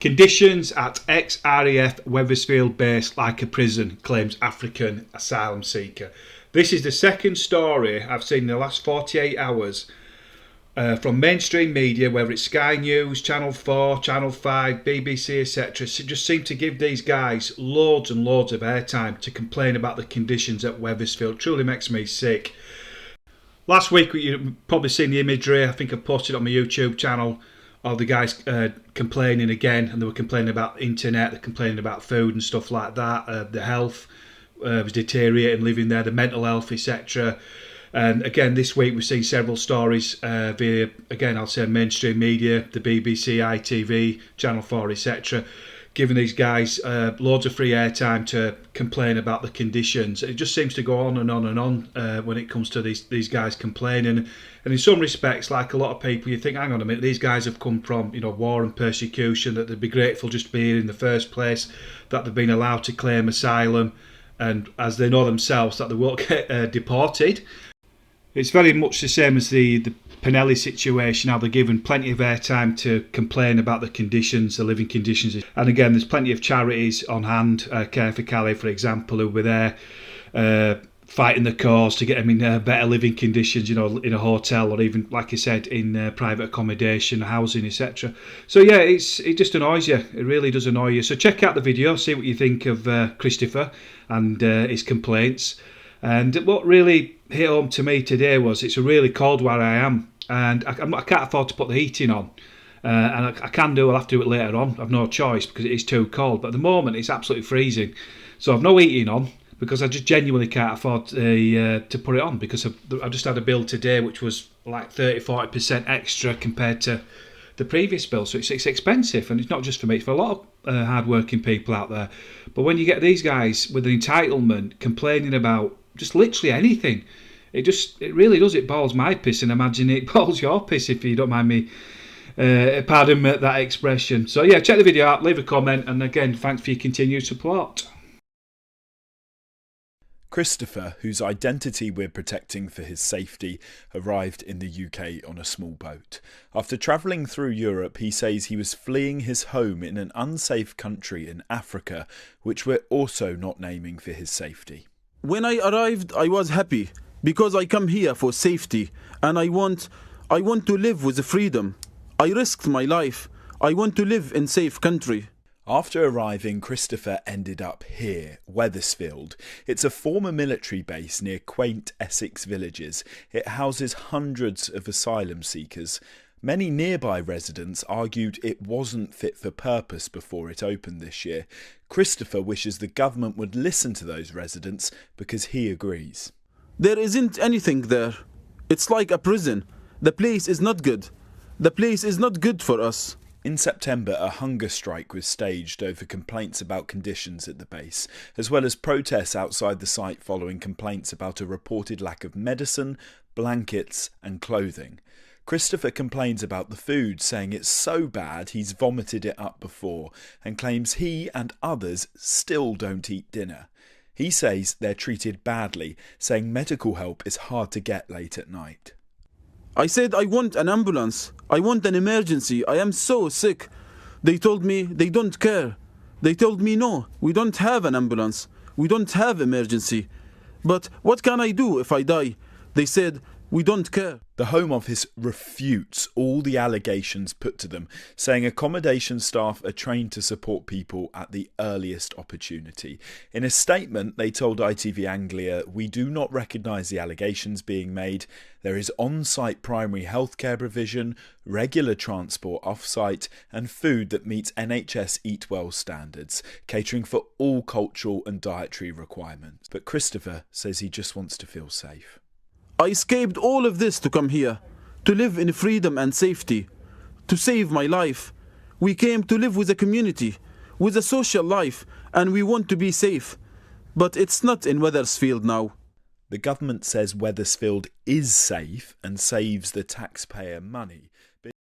Conditions at ex-RAF Wethersfield base like a prison, claims African asylum seeker. This is the second story I've seen in the last 48 hours from mainstream media, whether it's Sky News, Channel 4, Channel 5, BBC, etc. Just seem to give these guys loads and loads of airtime to complain about the conditions at Wethersfield. Truly makes me sick. Last week, you've probably seen the imagery. I think I posted it on my YouTube channel of the guys complaining again, and they were complaining about the internet, they're complaining about food and stuff like that. The health was deteriorating living there, the mental health, etc. And again, this week we've seen several stories via, again, I'll say mainstream media, the BBC, ITV, Channel 4, etc., giving these guys loads of free airtime to complain about the conditions. It just seems to go on and on and on when it comes to these guys complaining. And in some respects, like a lot of people, you think, hang on a minute, these guys have come from war and persecution, that they'd be grateful just to be here in the first place, that they've been allowed to claim asylum, and as they know themselves, that they won't get deported. It's very much the same as the Pinelli situation, how they're given plenty of airtime to complain about the conditions, the living conditions. And again, there's plenty of charities on hand, Care for Cali, for example, who were there fighting the cause to get them in better living conditions, in a hotel or even, like I said, in private accommodation, housing, etc. So yeah, it just annoys you. It really does annoy you. So check out the video, see what you think of Christopher and his complaints. And what really hit home to me today was it's really cold where I am, and I can't afford to put the heating on. And I can do, I'll have to do it later on. I've no choice because it is too cold. But at the moment, it's absolutely freezing. So I've no heating on because I just genuinely can't afford to put it on, because I've just had a bill today which was like 30-40% extra compared to the previous bill. So it's expensive, and it's not just for me, it's for a lot of hard-working people out there. But when you get these guys with an entitlement complaining about just literally anything, it really does. It boils my piss, and imagine it boils your piss, if you don't mind me pardon that expression. So yeah, check the video out, leave a comment, and again, thanks for your continued support. Christopher, whose identity we're protecting for his safety, arrived in the UK on a small boat. After travelling through Europe, he says he was fleeing his home in an unsafe country in Africa, which we're also not naming for his safety. When I arrived, I was happy because I come here for safety, and I want to live with freedom. I risked my life. I want to live in safe country. After arriving, Christopher ended up here, Wethersfield. It's a former military base near quaint Essex villages. It houses hundreds of asylum seekers. Many nearby residents argued it wasn't fit for purpose before it opened this year. Christopher wishes the government would listen to those residents because he agrees. There isn't anything there. It's like a prison. The place is not good. The place is not good for us. In September, a hunger strike was staged over complaints about conditions at the base, as well as protests outside the site following complaints about a reported lack of medicine, blankets and clothing. Christopher complains about the food, saying it's so bad he's vomited it up before, and claims he and others still don't eat dinner. He says they're treated badly, saying medical help is hard to get late at night. I said I want an ambulance. I want an emergency. I am so sick. They told me they don't care. They told me no, we don't have an ambulance. We don't have emergency. But what can I do if I die? They said we don't care. The Home Office refutes all the allegations put to them, saying accommodation staff are trained to support people at the earliest opportunity. In a statement, they told ITV Anglia, "We do not recognise the allegations being made. There is on-site primary healthcare provision, regular transport off-site, and food that meets NHS Eat Well standards, catering for all cultural and dietary requirements." But Christopher says he just wants to feel safe. I escaped all of this to come here, to live in freedom and safety, to save my life. We came to live with a community, with a social life, and we want to be safe. But it's not in Wethersfield now. The government says Wethersfield is safe and saves the taxpayer money.